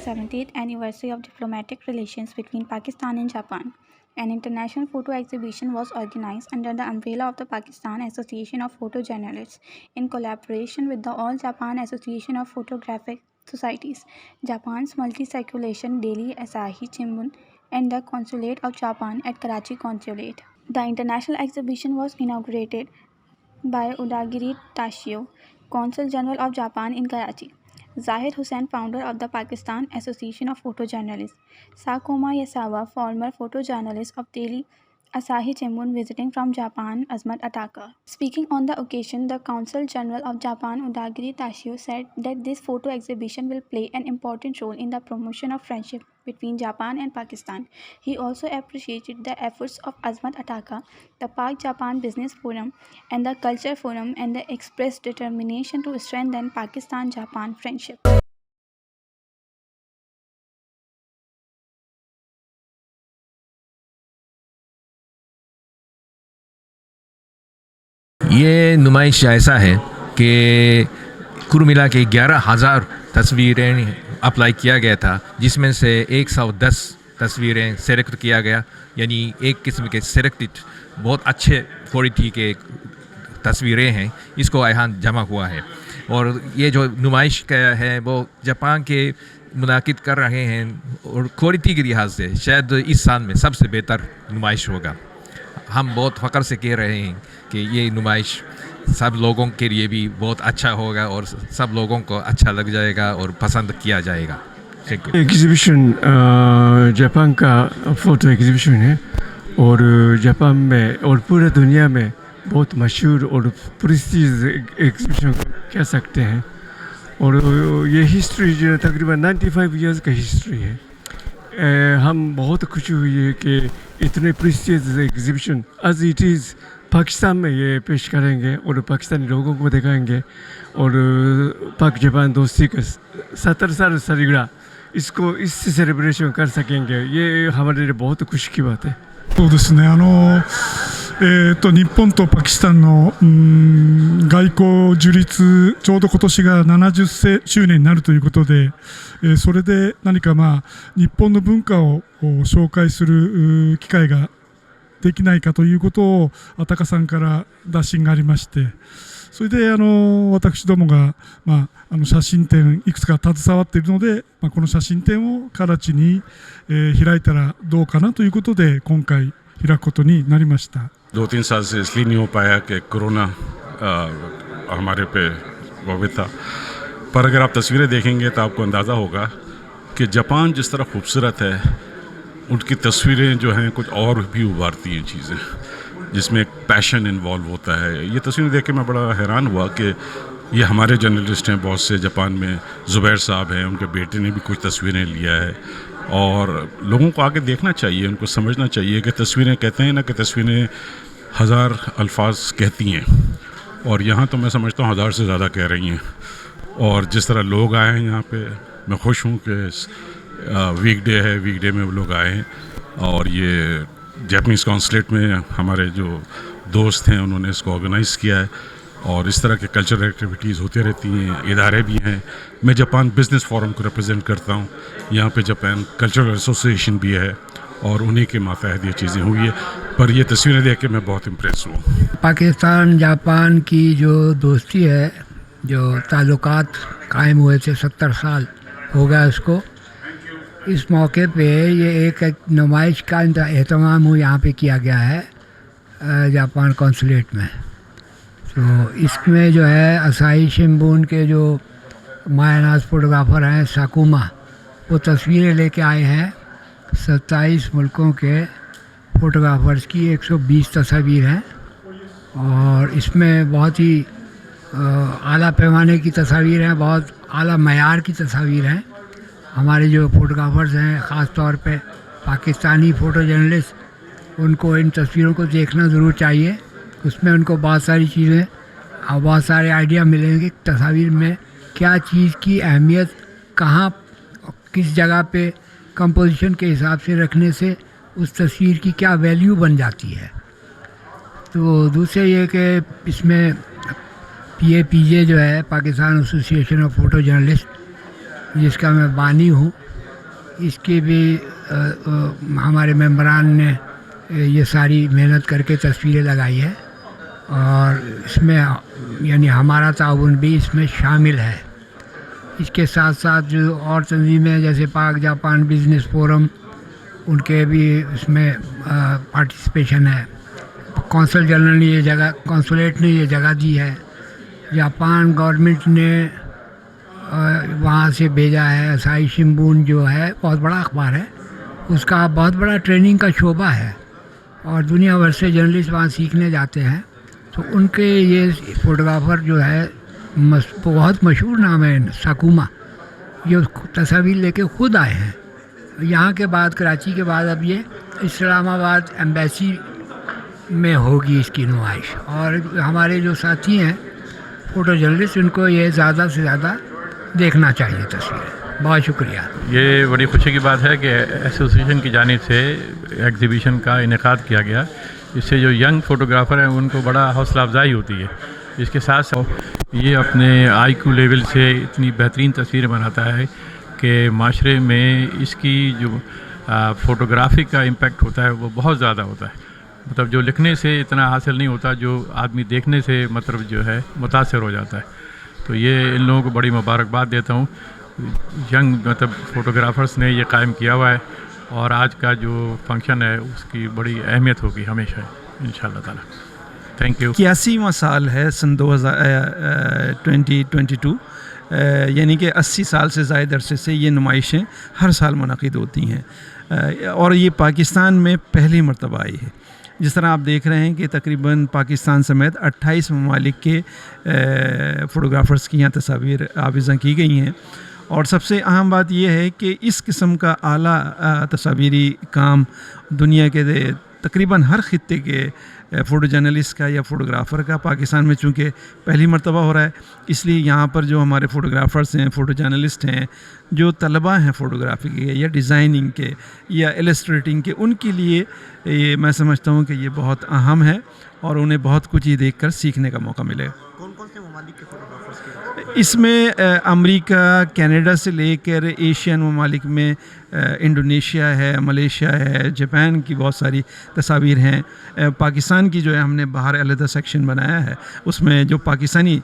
70th anniversary of diplomatic relations between Pakistan and Japan. An international photo exhibition was organized under the umbrella of the Pakistan Association of Photojournalists in collaboration with the All Japan Association of Photographic Societies, Japan's multi-circulation daily Asahi Shimbun, and the Consulate of Japan at Karachi Consulate. The international exhibition was inaugurated by Udagiri Tashio, Consul General of Japan in Karachi; Zahid Hussain, founder of the Pakistan Association of Photojournalists; Sakoma Yasawa, former photojournalist of daily Asahi Shimbun visiting from Japan; Azmat Ataka. Speaking on the occasion, the Consul General of Japan, Udagiri Tashio, said that this photo exhibition will play an important role in the promotion of friendship between Japan and Pakistan. He also appreciated the efforts of Azmat Ataka, the Pak-Japan Business Forum, and the Culture Forum, and they expressed determination to strengthen Pakistan-Japan friendship. یہ نمائش ایسا ہے کہ کل ملا کے 11,000 تصویریں apply کیا گیا تھا، جس میں سے 110 تصویریں سلیکٹ کیا گیا، یعنی ایک قسم کے سلیکٹڈ بہت اچھے کوالٹی کے تصویریں ہیں، اس کو یہاں جمع ہوا ہے۔ اور یہ جو نمائش کا ہے وہ جاپان کے منعقد کر رہے ہیں، اور کوالٹی کے لحاظ سے شاید اس سال میں سب سے بہتر نمائش ہوگا۔ ہم بہت فخر سے کہہ رہے ہیں کہ یہ نمائش سب لوگوں کے لیے بھی بہت اچھا ہوگا اور سب لوگوں کو اچھا لگ جائے گا اور پسند کیا جائے گا۔ ایگزیبیشن جاپان کا فوٹو ایگزیبیشن ہے، اور جاپان میں اور پورے دنیا میں بہت مشہور اور پرسٹیج ایگزیبیشن کہہ سکتے ہیں، اور یہ ہسٹری جو تقریباً 95 ایئرس کا ہسٹری ہے۔ ہم بہت خوشی ہوئی ہے کہ اتنے prestige exhibition as it is Pakistan میں یہ پیش کریں گے اور پاکستانی لوگوں کو دکھائیں گے، اور پاک جاپان دوستی کا 70 سال سالگرہ اس سے سیلیبریشن کر سکیں گے، یہ ہمارے لیے بہت خوشی کی بات ہے۔ そうですね、日本とパキスタンの外交樹立、ちょうど今年が70周年になるということで、それで何か日本の文化を紹介する機会ができないかということをアタカさんから打診がありまして、それで私どもが、写真展いくつか携わっているので、この写真展をカラチに、開いたらどうかなということで今回開くことになりました。2-3 سال سے اس لیے نہیں ہو پایا کہ کرونا ہمارے پہ وابع تھا، پر اگر آپ تصویریں دیکھیں گے تو آپ کو اندازہ ہوگا کہ جاپان جس طرح خوبصورت ہے، ان کی تصویریں جو ہیں کچھ اور بھی ابھارتی ہیں چیزیں، جس میں ایک پیشن انوالو ہوتا ہے۔ یہ تصویریں دیکھ کے میں بڑا حیران ہوا کہ یہ ہمارے جرنلسٹ ہیں بہت سے جاپان میں، زبیر صاحب ہیں، ان کے بیٹے نے بھی کچھ تصویریں لیا ہے، اور لوگوں کو آگے دیکھنا چاہیے، ان کو سمجھنا چاہیے کہ تصویریں کہتے ہیں نا کہ تصویریں 1000 الفاظ کہتی ہیں، اور یہاں تو میں سمجھتا ہوں 1000 سے زیادہ کہہ رہی ہیں۔ اور جس طرح لوگ آئے ہیں یہاں پہ، میں خوش ہوں کہ ویک ڈے ہے، ویک ڈے میں وہ لوگ آئے ہیں، اور یہ جاپنیز کونسلیٹ میں ہمارے جو دوست ہیں انہوں نے اس کو آرگنائز کیا ہے، اور اس طرح کے کلچرل ایکٹیویٹیز ہوتی رہتی ہیں، ادارے بھی ہیں۔ میں جاپان بزنس فورم کو ریپرزینٹ کرتا ہوں، یہاں پہ جاپان کلچرل ایسوسیشن بھی ہے، اور انہی کے ماتحت یہ چیزیں ہوئی ہیں، پر یہ تصویریں دیکھ کے میں بہت امپریس ہوں۔ پاکستان جاپان کی جو دوستی ہے، جو تعلقات قائم ہوئے تھے 70 سال ہو گیا اس کو، اس موقع پہ یہ ایک نمائش کا اہتمام یہاں پہ کیا گیا ہے جاپان کونسلیٹ میں۔ تو اس میں جو ہے اسائی شمبون کے جو مایہ ناز فوٹوگرافر ہیں ساکوما، وہ تصویریں لے کے آئے ہیں 27 ملکوں کے فوٹوگرافرز کی، 120 تصاویر ہیں، اور اس میں بہت ہی اعلیٰ پیمانے کی تصاویر ہیں، بہت اعلیٰ معیار کی تصاویر ہیں۔ ہمارے جو فوٹوگرافرز ہیں، خاص طور پہ پاکستانی فوٹو جرنلسٹ، ان کو ان تصویروں کو دیکھنا ضرور چاہیے۔ اس میں ان کو بہت ساری چیزیں اور بہت سارے آئیڈیا ملیں گے، تصاویر میں کیا چیز کی اہمیت، کہاں کس جگہ پہ کمپوزیشن کے حساب سے رکھنے سے اس تصویر کی کیا ویلیو بن جاتی ہے۔ تو دوسرے یہ کہ اس میں PAPJ جو ہے، پاکستان ایسوسی ایشن آف فوٹو جرنلسٹ، جس کا میں بانی ہوں، اس کی بھی ہمارے ممبران نے یہ ساری محنت کر کے تصویریں لگائی ہے، اور اس میں یعنی ہمارا تعاون بھی اس میں شامل ہے۔ اس کے ساتھ ساتھ جو اور تنظیمیں جیسے پاک جاپان بزنس فورم، ان کے بھی اس میں پارٹیسپیشن ہے۔ کونسل جنرل نے یہ جگہ، کونسولیٹ نے یہ جگہ دی ہے، جاپان گورنمنٹ نے وہاں سے بھیجا ہے۔ اسائی شمبون جو ہے بہت بڑا اخبار ہے، اس کا بہت بڑا ٹریننگ کا شعبہ ہے، اور دنیا بھر سے جرنلسٹ وہاں سیکھنے جاتے ہیں۔ تو ان کے یہ فوٹوگرافر جو ہے بہت مشہور نام ہے ساکوما، یہ تصاویر لے کے خود آئے ہیں یہاں کے بعد، کراچی کے بعد اب یہ اسلام آباد ایمبیسی میں ہوگی اس کی نمائش۔ اور ہمارے جو ساتھی ہیں فوٹو جرنلسٹ، ان کو یہ زیادہ سے زیادہ دیکھنا چاہیے تصویریں۔ بہت شکریہ۔ یہ بڑی خوشی کی بات ہے کہ ایسوسیشن کی جانب سے ایگزیبیشن کا انعقاد کیا گیا، اس سے جو ینگ فوٹوگرافر ہیں ان کو بڑا حوصلہ افزائی ہوتی ہے۔ اس کے ساتھ ساتھ یہ اپنے آئی کیو لیول سے اتنی بہترین تصویریں بناتا ہے کہ معاشرے میں اس کی جو فوٹوگرافی کا امپیکٹ ہوتا ہے وہ بہت زیادہ ہوتا ہے۔ مطلب جو لکھنے سے اتنا حاصل نہیں ہوتا، جو آدمی دیکھنے سے مطلب جو ہے متاثر ہو جاتا ہے۔ تو یہ ان لوگوں کو بڑی مبارکباد دیتا ہوں، ینگ مطلب فوٹوگرافرس نے یہ قائم کیا ہوا ہے، اور آج کا جو فنکشن ہے اس کی بڑی اہمیت ہوگی ہمیشہ انشاءاللہ تعالی۔ Thank you. 81واں سال ہے سن 2022، یعنی کہ 80 سال سے زائد عرصے سے یہ نمائشیں ہر سال منعقد ہوتی ہیں، اور یہ پاکستان میں پہلی مرتبہ آئی ہے۔ جس طرح آپ دیکھ رہے ہیں کہ تقریباً پاکستان سمیت 28 ممالک کے فوٹوگرافرز کی یہاں تصاویر آویزاں کی گئی ہیں، اور سب سے اہم بات یہ ہے کہ اس قسم کا اعلیٰ تصاویری کام دنیا کے تقریباً ہر خطے کے فوٹو جرنلسٹ کا یا فوٹوگرافر کا پاکستان میں چونکہ پہلی مرتبہ ہو رہا ہے، اس لیے یہاں پر جو ہمارے فوٹوگرافرز ہیں، فوٹو جرنلسٹ ہیں، جو طلباء ہیں فوٹوگرافی کے یا ڈیزائننگ کے یا ایلسٹریٹنگ کے، ان کے لیے یہ میں سمجھتا ہوں کہ یہ بہت اہم ہے، اور انہیں بہت کچھ یہ دیکھ کر سیکھنے کا موقع ملے گا۔ کون کون سے ممالک کے فوٹوگرافرز کے اس میں امریکہ، کینیڈا سے لے کر ایشین ممالک میں انڈونیشیا ہے، ملیشیا ہے، جاپان کی بہت ساری تصاویر ہیں۔ پاکستان کی جو ہے ہم نے باہر علیحدہ سیکشن بنایا ہے، اس میں جو پاکستانی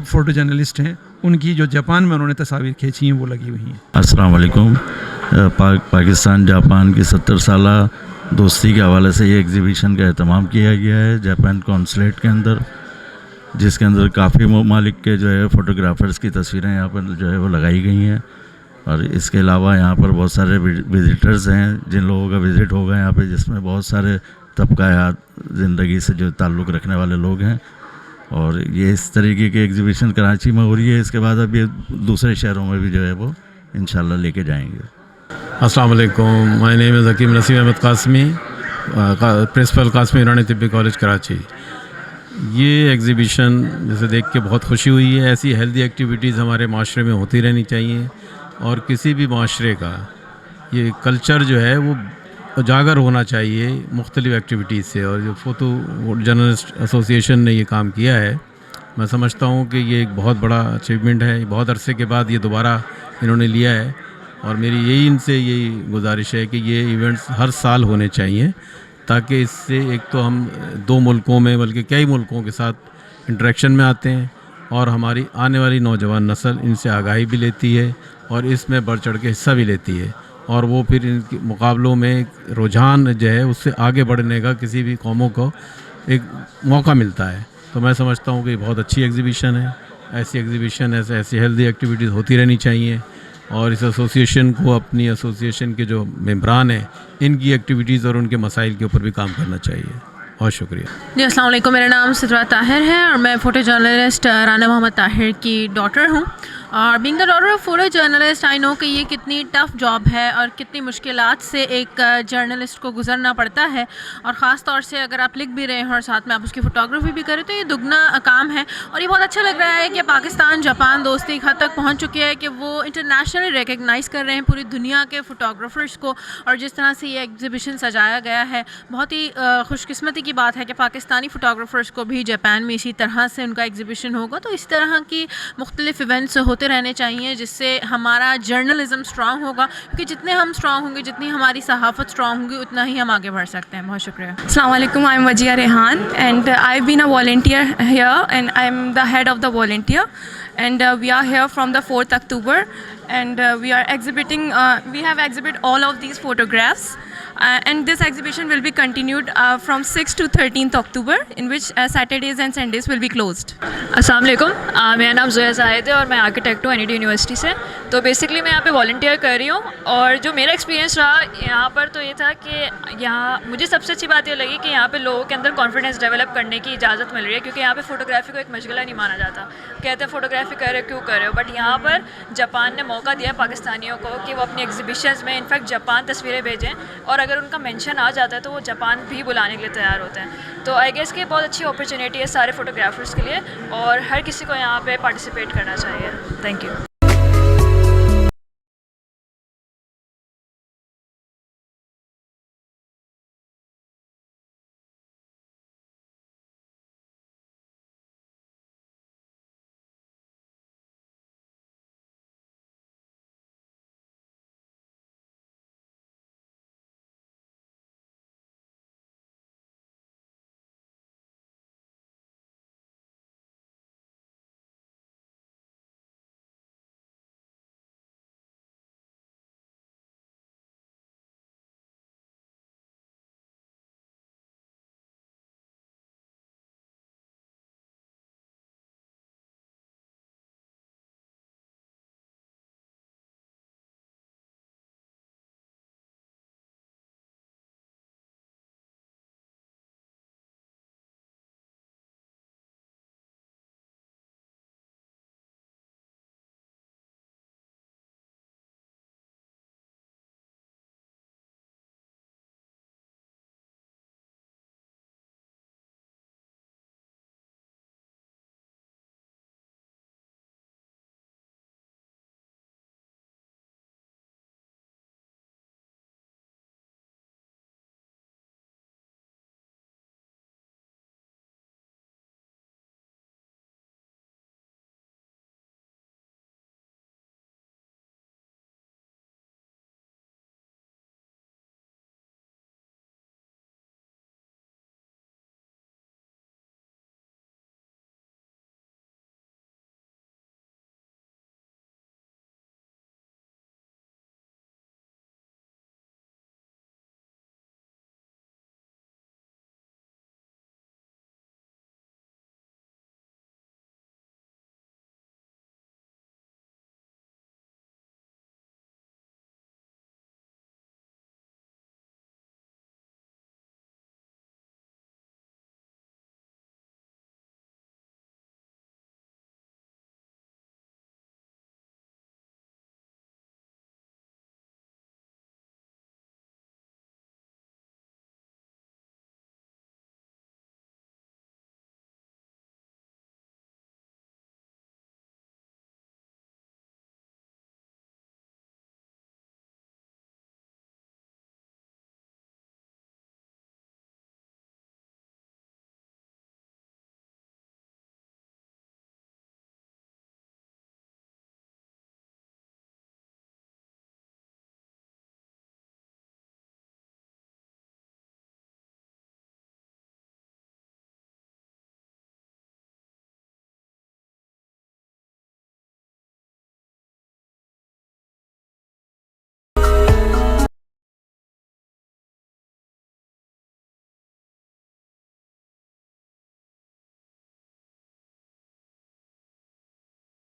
فوٹو جرنلسٹ ہیں ان کی جو جاپان میں انہوں نے تصاویر کھینچی ہیں وہ لگی ہوئی ہیں۔ السلام علیکم۔ پاکستان جاپان کی 70 سالہ دوستی کے حوالے سے یہ ایگزیبیشن کا اہتمام کیا گیا ہے جاپان کونسولیٹ کے اندر، جس کے اندر کافی ممالک کے جو ہے فوٹوگرافرز کی تصویریں یہاں پر جو ہے وہ لگائی گئی ہیں، اور اس کے علاوہ یہاں پر بہت سارے وزٹرز ہیں جن لوگوں کا وزٹ ہوگا یہاں پہ، جس میں بہت سارے طبقہ زندگی سے جو تعلق رکھنے والے لوگ ہیں، اور یہ اس طریقے کی ایگزیبیشن کراچی میں ہو رہی ہے۔ اس کے بعد اب یہ دوسرے شہروں میں بھی جو ہے وہ انشاءاللہ لے کے جائیں گے۔ السلام علیکم، مائی نیم از حکیم نسیم احمد قاسمی، پرنسپل قاسمی ایرانی طبی کالج کراچی۔ یہ ایگزیبیشن جسے دیکھ کے بہت خوشی ہوئی ہے۔ ایسی ہیلدی ایکٹیویٹیز ہمارے معاشرے میں ہوتی رہنی چاہیے، اور کسی بھی معاشرے کا یہ کلچر جو ہے وہ اجاگر ہونا چاہیے مختلف ایکٹیویٹیز سے، اور جو فوٹو جرنلسٹ ایسوسیشن نے یہ کام کیا ہے، میں سمجھتا ہوں کہ یہ ایک بہت بڑا اچیومنٹ ہے۔ بہت عرصے کے بعد یہ دوبارہ انہوں نے لیا ہے، اور میری یہی ان سے یہی گزارش ہے کہ یہ ایونٹس ہر سال ہونے چاہیے، تاکہ اس سے ایک تو ہم 2 ملکوں میں بلکہ کئی ملکوں کے ساتھ انٹریکشن میں آتے ہیں، اور ہماری آنے والی نوجوان نسل ان سے آگاہی بھی لیتی ہے، اور اس میں بڑھ چڑھ کے حصہ بھی لیتی ہے، اور وہ پھر ان کے مقابلوں میں رجحان جو ہے اس سے آگے بڑھنے کا کسی بھی قوموں کو ایک موقع ملتا ہے۔ تو میں سمجھتا ہوں کہ یہ بہت اچھی ایگزیبیشن ہے۔ ایسی ایگزیبیشن ایسی ہیلدی ایکٹیویٹیز ہوتی رہنی چاہیے، اور اس ایسوسیشن کو اپنی ایسوسیشن کے جو ممبران ہیں ان کی ایکٹیویٹیز اور ان کے مسائل کے اوپر بھی کام کرنا چاہیے۔ بہت شکریہ جی۔ السلام علیکم، میرا نام سترہ طاہر ہے، اور میں فوٹو جرنلسٹ رانا محمد طاہر کی ڈاٹر ہوں، اور being the daughter of photo journalist I know کہ یہ کتنی ٹف جاب ہے، اور کتنی مشکلات سے ایک جرنلسٹ کو گزرنا پڑتا ہے، اور خاص طور سے اگر آپ لکھ بھی رہے ہیں اور ساتھ میں آپ اس کی فوٹوگرافی بھی کریں تو یہ دگنا کام ہے۔ اور یہ بہت اچھا لگ رہا ہے کہ پاکستان جاپان دوستی ایک حد تک پہنچ چکی ہے کہ وہ انٹرنیشنلی ریکگنائز کر رہے ہیں پوری دنیا کے فوٹوگرافرس کو، اور جس طرح سے یہ ایگزیبیشن سجایا گیا ہے بہت ہی خوش قسمتی کی بات ہے کہ پاکستانی فوٹوگرافرس کو بھی جاپان میں اسی طرح سے ان کا ایگزیبیشن ہوگا۔ تو اس طرح کی مختلف ایونٹس ہوتے ہوتے رہنے چاہیے جس سے ہمارا جرنلزم اسٹرانگ ہوگا, کیونکہ جتنے ہم اسٹرانگ ہوں گے, جتنی ہماری صحافت اسٹرانگ ہوگی, اتنا ہی ہم آگے بڑھ سکتے ہیں. بہت شکریہ. السلام علیکم. I am Wajiha Rehan and I been a volunteer here and I am the head of the volunteer and we are here from the 4th October and we are exhibiting we have exhibited all of these photographs and this exhibition will be continued from 6th to 13th October in which Saturdays and Sundays will be closed. السلام علیکم. میرا نام زویا زاہد ہے اور میں architect ہوں NED university سے. تو بیسکلی میں یہاں پہ والنٹیئر کر رہی ہوں, اور جو میرا ایکسپیرینس رہا یہاں پر تو یہ تھا کہ یہاں مجھے سب سے اچھی بات یہ لگی کہ یہاں پہ لوگوں کے اندر کانفیڈینس ڈیولپ کرنے کی اجازت مل رہی ہے, کیونکہ یہاں پہ فوٹوگرافی کو ایک مشغلہ نہیں مانا جاتا. کہتے ہیں فوٹوگرافی کر رہے کیوں کر رہے ہو, بٹ یہاں پر جاپان نے موقع دیا پاکستانیوں کو کہ وہ اپنی ایگزیبیشنز میں انفیکٹ جاپان تصویریں بھیجیں, اور اگر ان کا مینشن آ جاتا ہے تو وہ جاپان بھی بلانے کے لیے تیار ہوتے ہیں. تو آئی گیس کہ بہت اچھی اپرچونیٹی ہے سارے فوٹوگرافرس کے لیے, اور ہر کسی کو یہاں پہ پارٹیسپیٹ کرنا چاہیے. Thank you.